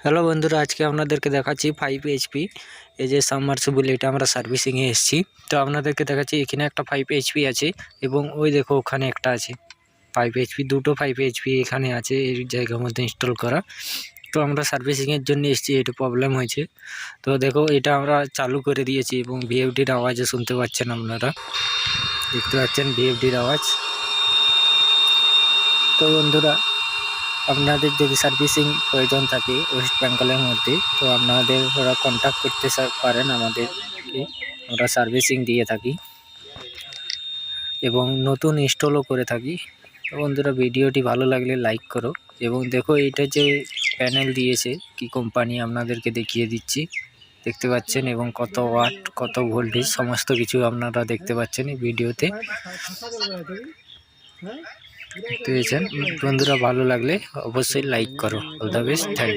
Hello বন্ধুরা, আজকে আপনাদেরকে দেখাচ্ছি 5 HP এই যে সাবমার্সিবল। এটা আমরা সার্ভিসিংয়ে এসেছি, তো আপনাদেরকে দেখাচ্ছি এখানে একটা 5 HP আছে এবং ওই দেখো ওখানে একটা আছে 5 HP। দুটো 5 HP এখানে আছে এই জায়গার মধ্যে ইনস্টল করা। তো আমরা সার্ভিসিংয়ের জন্য এসেছি, এটা প্রবলেম হয়েছে। তো দেখো এটা আমরা চালু করে দিয়েছি এবং ভিএফডির আওয়াজও শুনতে পাচ্ছেন, আপনারা দেখতে পাচ্ছেন ভিএফডির আওয়াজ। তো বন্ধুরা, আপনাদের যদি সার্ভিসিং প্রয়োজন থাকে ওয়েস্ট বেঙ্গলের মধ্যে, তো আপনাদের ওরা কন্ট্যাক্ট করতে পারেন আমাদেরকে। আমরা সার্ভিসিং দিয়ে থাকি এবং নতুন ইনস্টলও করে থাকি। তো বন্ধুরা, ভিডিওটি ভালো লাগলে লাইক করো এবং দেখো এইটা যে প্যানেল দিয়েছে কি কোম্পানি আপনাদেরকে দেখিয়ে দিচ্ছি, দেখতে পাচ্ছেন, এবং কত ওয়াট কত ভোল্টেজ সমস্ত কিছু আপনারা দেখতে পাচ্ছেন এই ভিডিওতে। দেখতে পেয়েছেন বন্ধুরা, ভালো লাগলে অবশ্যই লাইক করো। All the best, thank you.